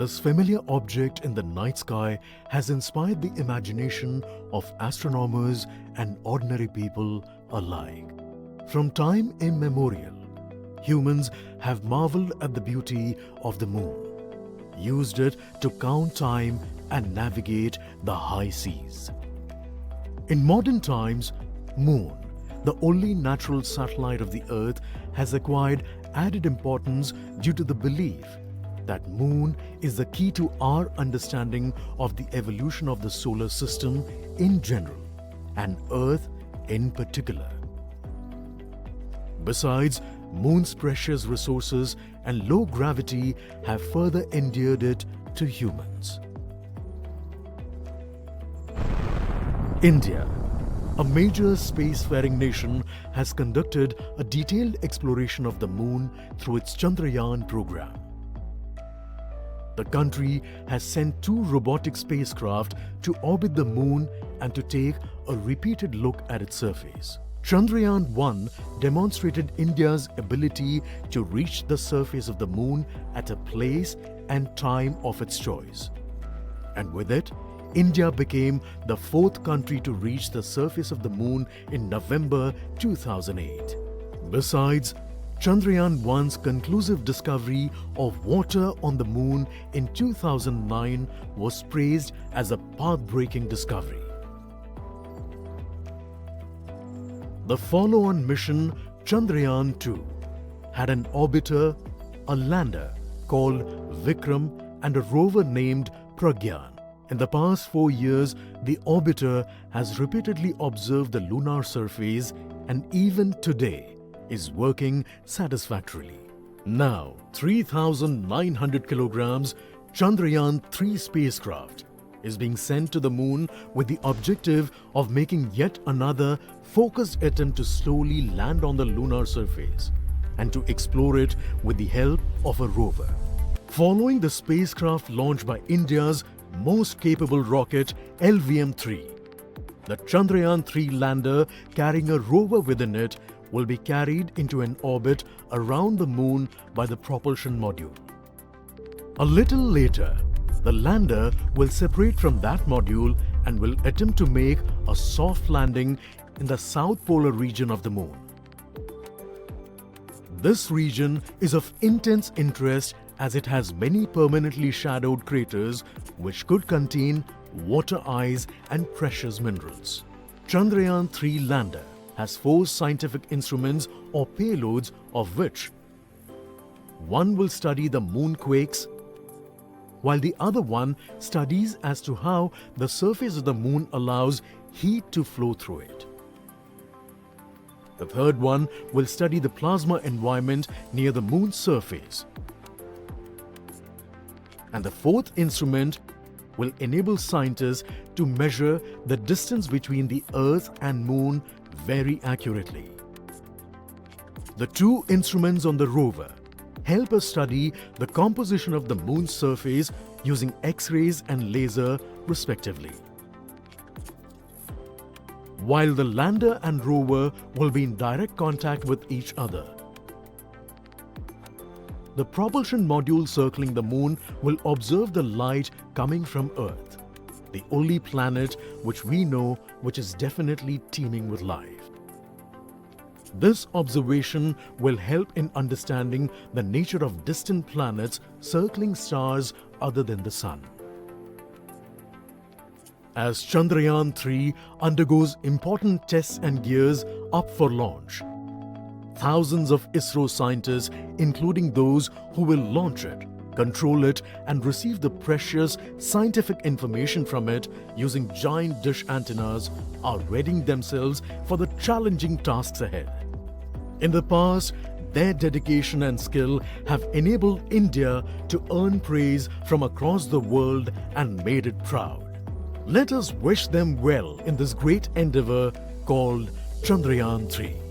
This familiar object in the night sky has inspired the imagination of astronomers and ordinary people alike. From time immemorial, humans have marveled at the beauty of the moon, used it to count time and navigate the high seas. In modern times, Moon, the only natural satellite of the Earth, has acquired added importance due to the belief that Moon is the key to our understanding of the evolution of the solar system in general and Earth in particular. Besides, Moon's precious resources and low gravity have further endeared it to humans. India, a major spacefaring nation, has conducted a detailed exploration of the Moon through its Chandrayaan program. The country has sent 2 robotic spacecraft to orbit the Moon and to take a repeated look at its surface. Chandrayaan-1 demonstrated India's ability to reach the surface of the Moon at a place and time of its choice. And with it, India became the 4th country to reach the surface of the Moon in November 2008. Besides, Chandrayaan-1's conclusive discovery of water on the Moon in 2009 was praised as a path-breaking discovery. The follow-on mission, Chandrayaan-2, had an orbiter, a lander called Vikram, and a rover named Pragyan. In the past 4 years, the orbiter has repeatedly observed the lunar surface and even today is working satisfactorily. Now, 3,900 kilograms Chandrayaan-3 spacecraft is being sent to the Moon with the objective of making yet another focused attempt to slowly land on the lunar surface and to explore it with the help of a rover. Following the spacecraft launched by India's most capable rocket LVM-3, the Chandrayaan-3 lander carrying a rover within it will be carried into an orbit around the Moon by the propulsion module. A little later, the lander will separate from that module and will attempt to make a soft landing in the south polar region of the Moon. This region is of intense interest as it has many permanently shadowed craters which could contain water ice and precious minerals. Chandrayaan-3 lander has 4 scientific instruments or payloads, of which one will study the moonquakes, while the other one studies as to how the surface of the Moon allows heat to flow through it. The third one will study the plasma environment near the Moon's surface. And the 4th instrument will enable scientists to measure the distance between the Earth and Moon very accurately. The 2 instruments on the rover help us study the composition of the Moon's surface using X-rays and laser respectively. While the lander and rover will be in direct contact with each other, the propulsion module circling the Moon will observe the light coming from Earth, the only planet which we know which is definitely teeming with life. This observation will help in understanding the nature of distant planets circling stars other than the Sun. As Chandrayaan-3 undergoes important tests and gears up for launch, thousands of ISRO scientists, including those who will launch it, control it, and receive the precious scientific information from it using giant dish antennas, are readying themselves for the challenging tasks ahead. In the past, their dedication and skill have enabled India to earn praise from across the world and made it proud. Let us wish them well in this great endeavor called Chandrayaan-3.